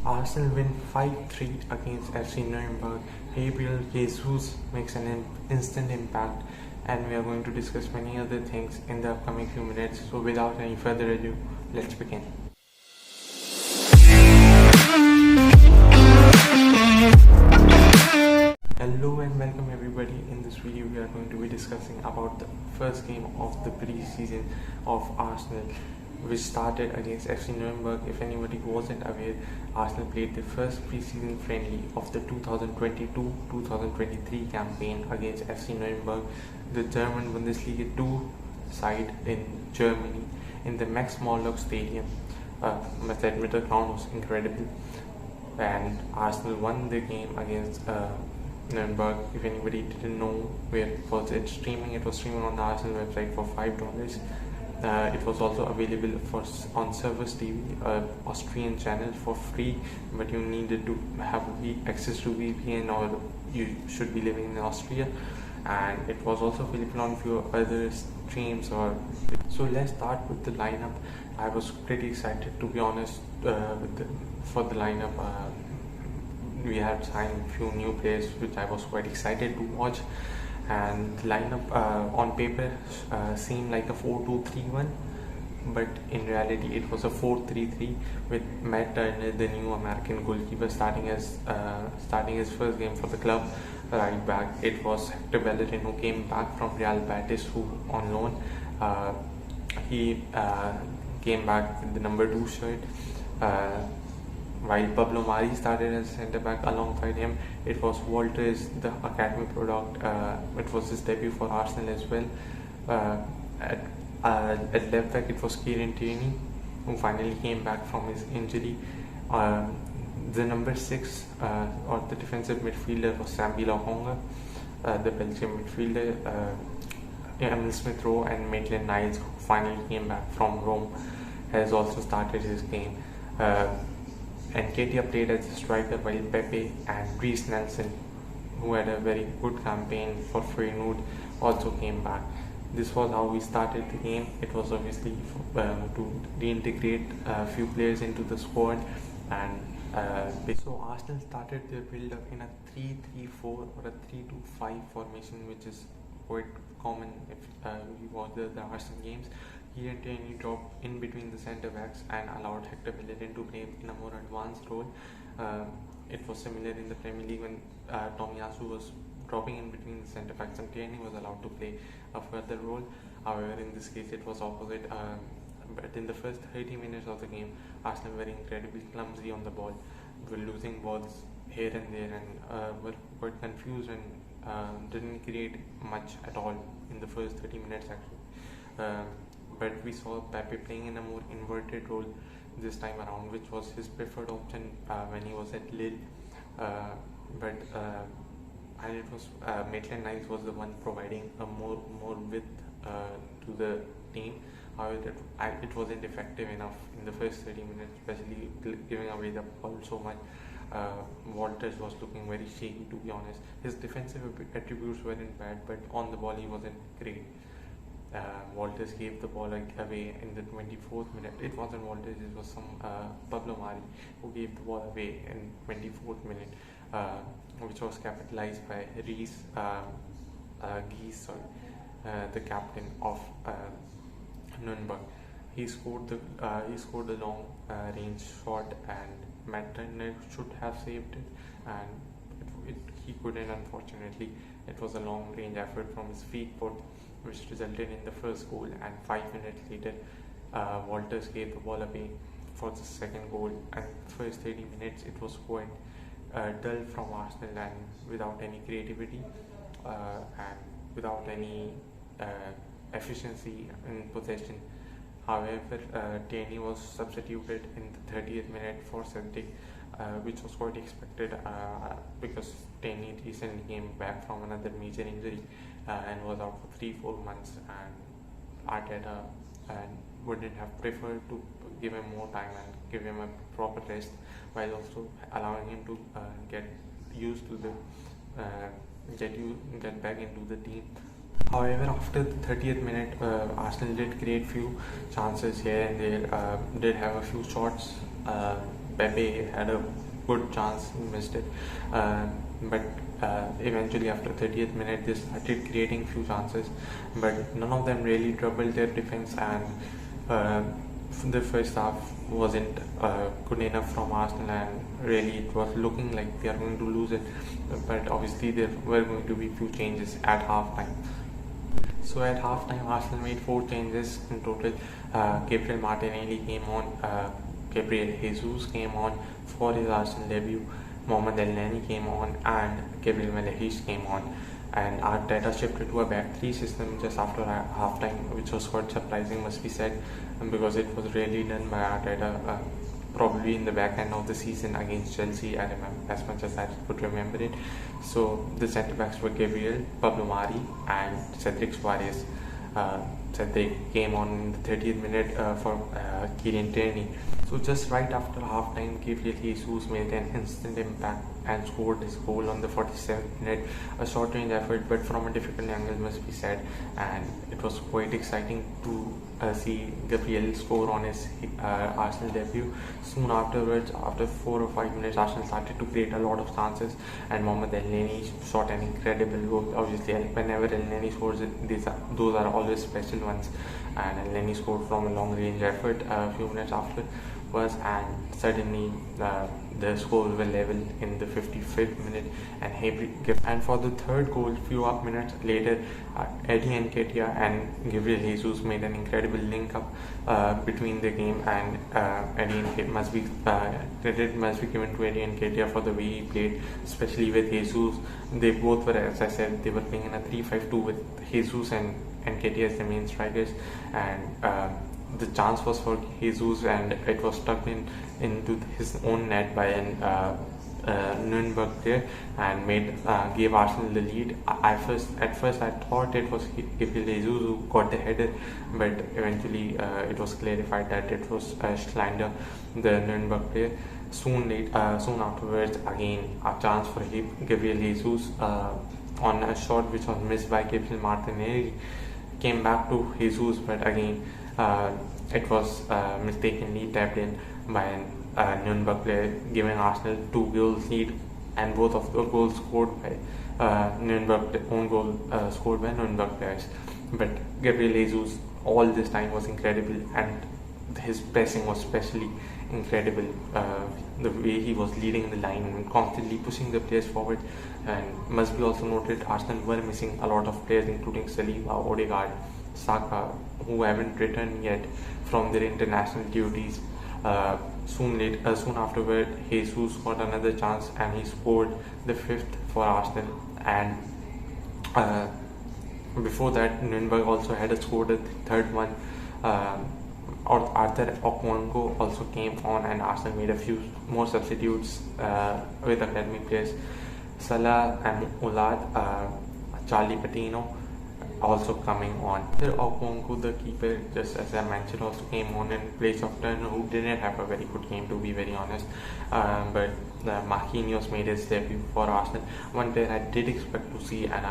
Arsenal win 5-3 against FC Nurnberg. Gabriel Jesus makes an instant impact, and we are going to discuss many other things in the upcoming few minutes. So without any further ado, let's begin. Hello and welcome everybody. In this video we are going to be discussing about the first game of the pre-season of Arsenal, which started against FC Nurnberg. If anybody wasn't aware, Arsenal played the first pre-season friendly of the 2022-2023 campaign against FC Nurnberg, the German Bundesliga 2 side in Germany, in the Max Morlock Stadium. Must admit, the crowd was incredible, and Arsenal won the game against Nurnberg. If anybody didn't know where it was streaming, it was streaming on the Arsenal website for $5. It was also available on Service TV, Austrian channel, for free, but you needed to have access to VPN, or you should be living in Austria. And it was also available on few other streams. So let's start with the lineup. I was pretty excited, to be honest, for the lineup. We had signed a few new players, which I was quite excited to watch. And the lineup on paper seemed like a 4-2-3-1, but in reality it was a 4-3-3 with Matt Turner, the new American goalkeeper, starting his first game for the club. Right back, it was Hector Bellerin, who came back from Real Betis, who on loan. He came back with the number 2 shirt, while Pablo Mari started as centre back. Alongside him, it was Walters, the academy product. It was his debut for Arsenal as well. At left back, it was Kieran Tierney, who finally came back from his injury. The number 6 or the defensive midfielder was Sambi Lokonga, the Belgian midfielder. Emil Smith-Rowe and Maitland-Niles, who finally came back from Rome, has also started his game. And Ketia played as a striker, while Pepe and Reece Nelson, who had a very good campaign for Feyenoord, also came back. This was how we started the game. It was obviously to reintegrate a few players into the squad, and so Arsenal started their build-up in a 3-3-4 or a 3-2-5 formation, which is quite common if you watch the Arsenal games. He and Tierney dropped in between the centre backs and allowed Hector Bellerin to play in a more advanced role. It was similar in the Premier League when Tomiyasu was dropping in between the centre backs and Tierney was allowed to play a further role. However, in this case it was opposite. But in the first 30 minutes of the game, Arsenal were incredibly clumsy on the ball. Were losing balls here and there, and were quite confused and didn't create much at all in the first 30 minutes actually. But we saw Pepe playing in a more inverted role this time around, which was his preferred option when he was at Lille. And it was Maitland-Niles was the one providing a more width to the team. However, it wasn't effective enough in the first 30 minutes, especially giving away the ball so much. Walters was looking very shaky, to be honest. His defensive attributes weren't bad, but on the ball he wasn't great. Walters gave the ball away in the 24th minute. It wasn't Walters, it was some Pablo Mari who gave the ball away in 24th minute, which was capitalized by Reece Gies, the captain of Nurnberg. He scored the long range shot, and Matt Turner should have saved it, and he couldn't, unfortunately. It was a long range effort from his feet put, which resulted in the first goal, and 5 minutes later Walters gave the ball away for the second goal. And first 30 minutes it was quite dull from Arsenal, and without any creativity and without any efficiency in possession. However, Tierney was substituted in the 30th minute for Celtic, which was quite expected because Tierney recently came back from another major injury and was out for 3-4 months, and Arteta wouldn't have preferred to give him more time and give him a proper rest, while also allowing him to get back into the team. However, after the 30th minute, Arsenal did create few chances here and there, did have a few shots, Pepe had a good chance, he missed it. But eventually, after 30th minute, they started creating few chances, but none of them really troubled their defense, and the first half wasn't good enough from Arsenal, and really it was looking like they are going to lose it. But obviously, there were going to be few changes at half time. So at half time, Arsenal made 4 changes in total. Gabriel Martinelli came on, Gabriel Jesus came on for his Arsenal debut, Mohamed Elneny came on, and Gabriel Magalhaes came on. And Arteta shifted to a back 3 system just after half time, which was quite surprising, must be said, because it was really done by Arteta. Probably in the back end of the season against Chelsea, I remember, as much as I could remember it. So the centre backs were Gabriel, Pablo Mari, and Cedric Suarez. Cedric came on in the 30th minute for Kieran Tierney. So just right after half time, Gabriel Jesus made an instant impact and scored his goal on the 47th minute. A short range effort, but from a difficult angle, must be said, and it was quite exciting to see Gabriel score on his Arsenal debut. Soon afterwards, after 4 or 5 minutes, Arsenal started to create a lot of chances, and Mohamed Elneny shot an incredible goal. Obviously, whenever Elneny scores, those are always special ones, and Elneny scored from a long range effort a few minutes after and suddenly the score was level in the 55th minute, and for the third goal, few minutes later, Eddie Nketiah and Gabriel Jesus made an incredible link up between the game, and credit must be given to Eddie Nketiah for the way he played, especially with Jesus. They both were, as I said, they were playing in a 3-5-2 with Jesus and Nketiah as the main strikers, and the chance was for Jesus, and it was stuck into his own net by an Nurnberg player, and gave Arsenal the lead. At first I thought it was Gabriel Jesus who got the header, but eventually it was clarified that it was Schleinder, the Nurnberg player. Soon afterwards, again a chance for Gabriel Jesus on a shot which was missed by Gabriel Martinelli, came back to Jesus, but again it was mistakenly tapped in by a Nurnberg player, giving Arsenal 2 goals lead, and both of the goals scored by scored by Nurnberg players. But Gabriel Jesus all this time was incredible, and his pressing was especially incredible. The way he was leading the line and constantly pushing the players forward. And must be also noted, Arsenal were missing a lot of players, including Saliba, Odegaard, Saka, who haven't returned yet from their international duties. Soon afterward, Jesus got another chance, and he scored the 5th for Arsenal. And before that, Nürnberg also had scored a 3rd one. Arthur Okwongo also came on, and Arsenal made a few more substitutes with academy players. Salah and Ulad, Charlie Patino also coming on. Okwongo, the keeper, just as I mentioned, also came on in place of Turner, who didn't have a very good game, to be very honest. But Marquinhos made his debut for Arsenal. One player I did expect to see, and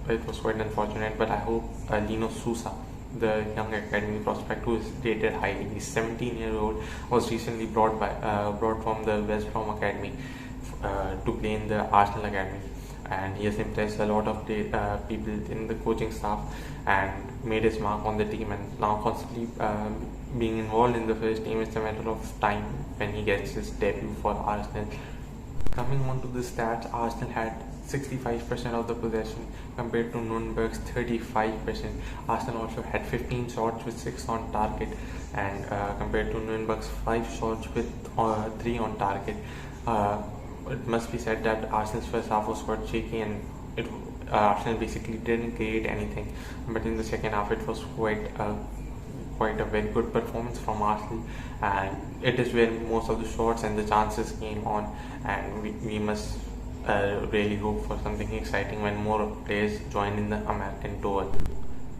it was quite unfortunate, but I hope Lino Sousa, the young academy prospect who is rated highly, he's 17-year-old, was recently brought from the West Brom academy to play in the Arsenal academy, and he has impressed a lot of people in the coaching staff and made his mark on the team, and now constantly being involved in the first team. It's a matter of time when he gets his debut for Arsenal. Coming on to the stats, Arsenal had 65% of the possession compared to Nürnberg's 35%. Arsenal also had 15 shots with 6 on target, and compared to Nürnberg's 5 shots with 3 on target. It must be said that Arsenal's first half was quite shaky, and Arsenal basically didn't create anything. But in the second half, it was quite a very good performance from Arsenal, and it is where most of the shots and the chances came on, and we must really hope for something exciting when more players join in the American tour.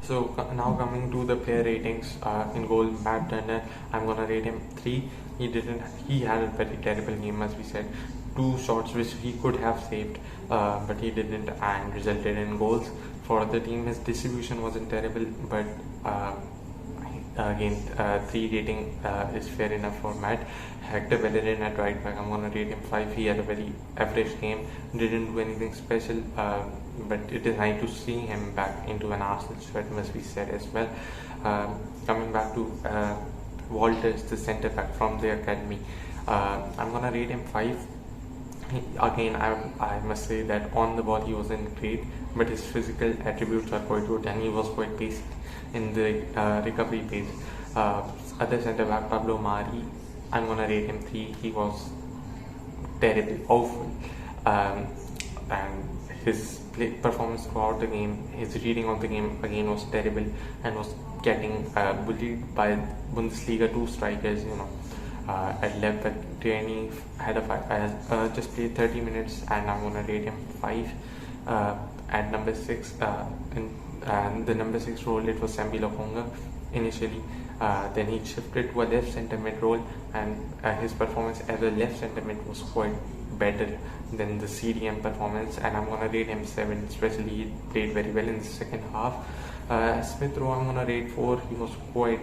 So now coming to the player ratings, in goal, Matt Turner, I'm gonna rate him 3. He had a very terrible game, as we said. 2 shots which he could have saved, but he didn't, and resulted in goals. For the team, his distribution wasn't terrible, but again 3 rating is fair enough for Matt. Hector Bellerin at right back, I'm gonna rate him 5. He had a very average game, didn't do anything special, but it is nice to see him back into an Arsenal sweat, must be said as well. Coming back to Walters, the centre back from the academy, I'm gonna rate him 5. Again, I must say that on the ball he wasn't great, but his physical attributes are quite good, and he was quite pacey in the recovery phase. Other centre back, Pablo Mari, I'm gonna rate him 3. He was terrible, awful, and his performance throughout the game, his reading of the game again was terrible, and was getting bullied by Bundesliga 2 strikers. At left back, Tierney had just played 30 minutes, and I'm gonna rate him 5. At number 6, in the number 6 role, it was Sambi Lokonga initially. Then he shifted to a left centre mid role, and his performance as a left centre mid was quite better than the CDM performance, and I'm gonna rate him 7. Especially he played very well in the second half. Smith Rowe, I'm gonna rate 4. He was quite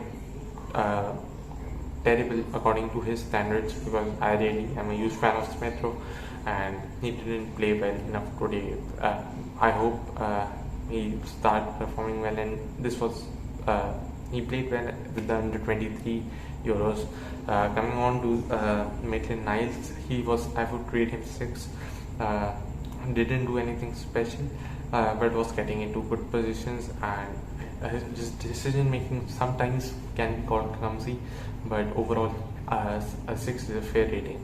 terrible according to his standards, because I really am a huge fan of Smith Rowe, and he didn't play well enough today. I hope he start performing well, and this was he played well with the under 23 Euros. Coming on to Maitland-Niles, I would rate him 6. Didn't do anything special, but was getting into good positions, and his decision making sometimes can be called clumsy, but overall a 6 is a fair rating.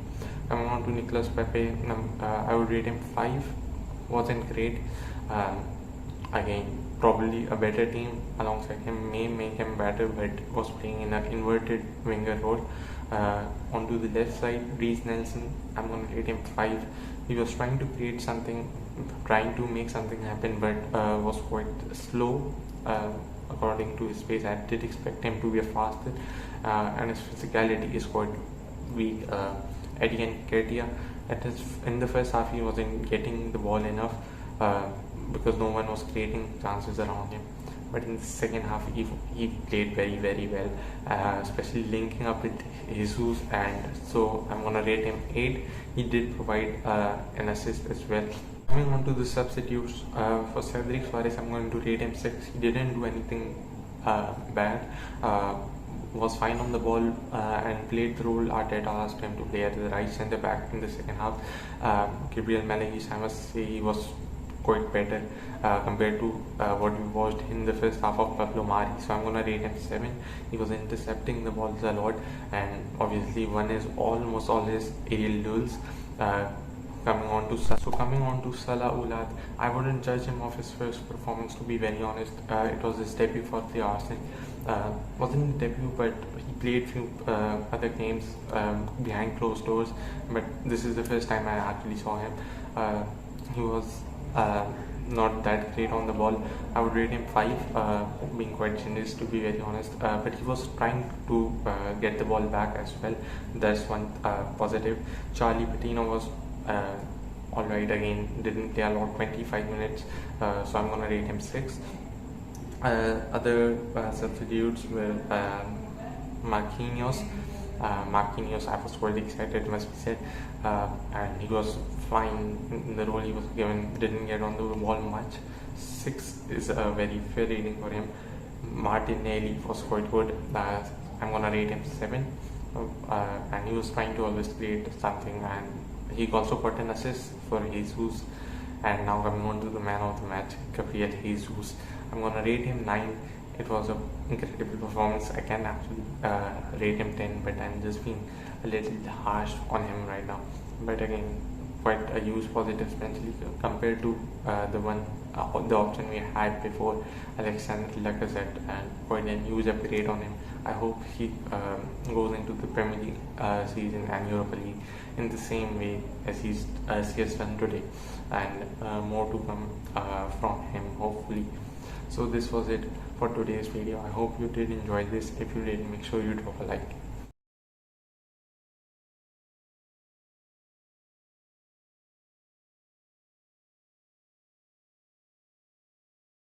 Coming on to Nicolas Pepe, I would rate him 5. Wasn't great. Again, probably a better team alongside him may make him better, but was playing in an inverted winger role. Onto the left side, Reece Nelson, I'm going to rate him 5. He was trying to create something, trying to make something happen, but was quite slow according to his pace. I did expect him to be faster, and his physicality is quite weak. Eddie Nketiah, in the first half he wasn't getting the ball enough because no one was creating chances around him, but in the second half he played very, very well, especially linking up with Jesus, and so I'm gonna rate him 8. He did provide an assist as well. Coming on to the substitutes, for Cedric Suarez, I'm going to rate him 6. He didn't do anything bad, was fine on the ball, and played the role Arteta asked him to play at the right centre back in the second half. Gabriel Magalhaes, I must say, he was quite better compared to what we watched in the first half of Pablo Mari, so I'm gonna rate him 7. He was intercepting the balls a lot, and obviously one is almost always aerial duels. Coming on to Salah Oulad, I wouldn't judge him off his first performance, to be very honest. It was his debut for the Arsenal. Wasn't the debut, but he played few other games behind closed doors, but this is the first time I actually saw him. He was not that great on the ball. I would rate him 5, being quite generous, to be very honest, but he was trying to get the ball back as well. That's one positive. Charlie Patino was alright, again didn't play a lot, 25 minutes, so I'm gonna rate him 6. Other substitutes were Marquinhos. I was quite excited, must be said, and he was fine in the role he was given, didn't get on the ball much. 6 is a very fair rating for him. Martinelli was quite good. I'm gonna rate him 7, and he was trying to always create something, and he also got an assist for Jesus. And now coming on to the man of the match, Gabriel Jesus, I'm gonna rate him 9. It was an incredible performance. I can actually rate him 10, but I'm just being a little harsh on him right now. But again, quite a huge positive, especially compared to the option we had before, Alexander Lacazette, and quite a huge upgrade on him. I hope he goes into the Premier League season and Europa League in the same way as he has done today, and more to come from him, hopefully. So this was it for today's video. I hope you did enjoy this. If you did, make sure you drop a like.